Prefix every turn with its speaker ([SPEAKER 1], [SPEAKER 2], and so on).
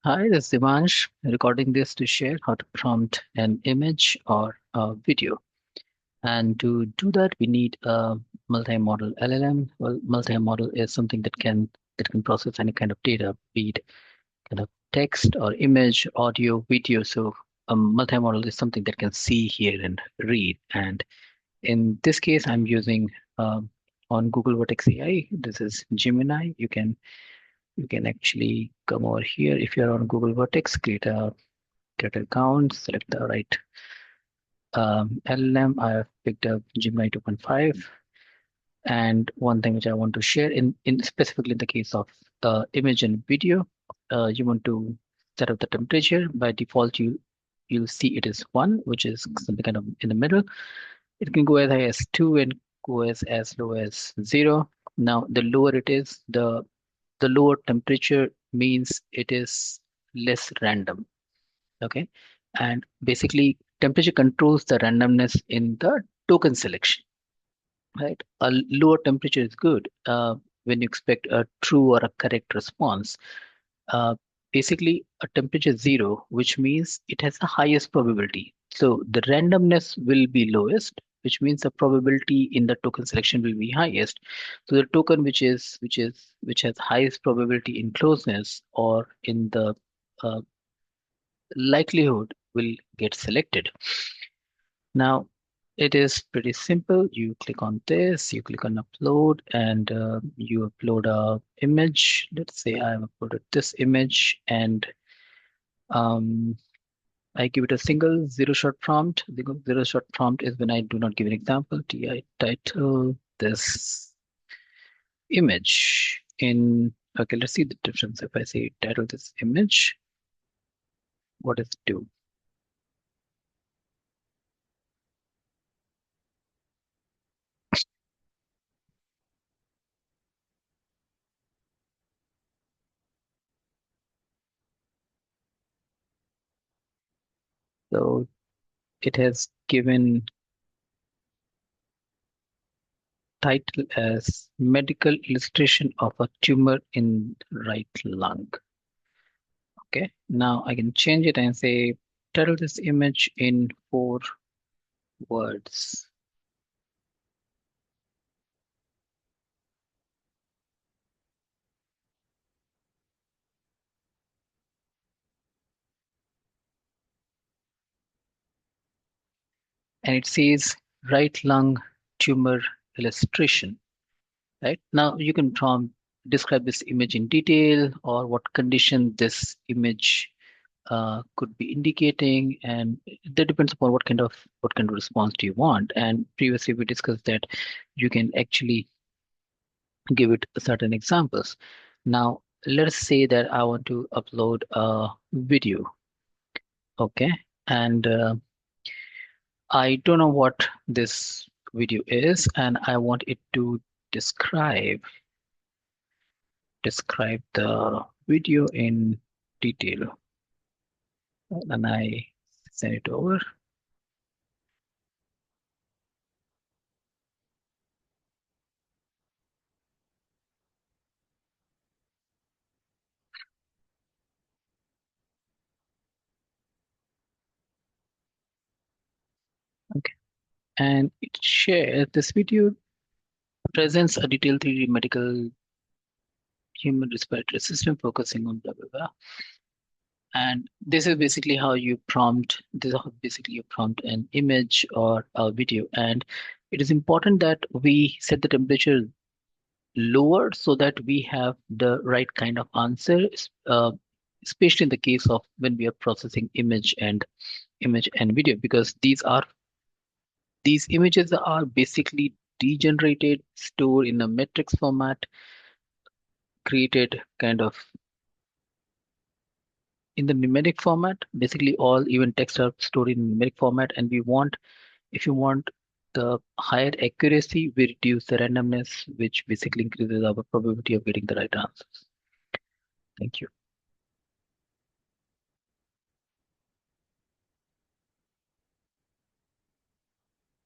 [SPEAKER 1] Hi, this is Divansh recording this to share how to prompt an image or a video. And to do that, we need a multi-model LLM. Well, multi-model is something that can process any kind of data, be it kind of text or image, audio, video. So a multi-model is something that can see, hear, and read. And in this case, I'm using on Google Vertex AI. This is Gemini. You can actually come over here if you're on Google Vertex, create an account, select the right LLM. I have picked up Gemini 2.5. And one thing which I want to share in specifically in the case of image and video, you want to set up the temperature. By default, you'll see it is 1, which is something kind of in the middle. It can go as high as 2 and go as low as 0. Now, the lower it is, the lower temperature means it is less random. Okay. And basically, temperature controls the randomness in the token selection, right? A lower temperature is good when you expect a true or a correct response. Uh, Basically, a temperature 0, which means it has the highest probability. So the randomness will be lowest, which means the probability in the token selection will be highest. So the token which has highest probability in closeness or in the uh, likelihood will get selected. Now, it is pretty simple. You click on this, you click on upload, and you upload a image. Let's say I've uploaded this image, and um, I give it a single zero-shot prompt. The zero-shot prompt is when I do not give an example. I title this image in. Okay, let's see the difference. If I say title this image, what does it do? So it has given title as medical illustration of a tumor in right lung. Okay, now I can change it and say title this image in 4 words. And it says right lung tumor illustration. Right now you can describe this image in detail or what condition this image could be indicating, and that depends upon what kind of response do you want. And previously we discussed that you can actually give it certain examples. Now let's say that I want to upload a video, okay, and I don't know what this video is, and I want it to describe the video in detail, and I send it over. Okay. And it shares this video presents a detailed 3D medical human respiratory system focusing on blah blah blah. And this is basically how you prompt. This is how basically you prompt an image or a video. And it is important that we set the temperature lower so that we have the right kind of answer, especially in the case of when we are processing image and video, because these images are basically degenerated, stored in a matrix format, created kind of in the numeric format. Basically, all even text are stored in numeric format, and if you want the higher accuracy, we reduce the randomness, which basically increases our probability of getting the right answers. Thank you.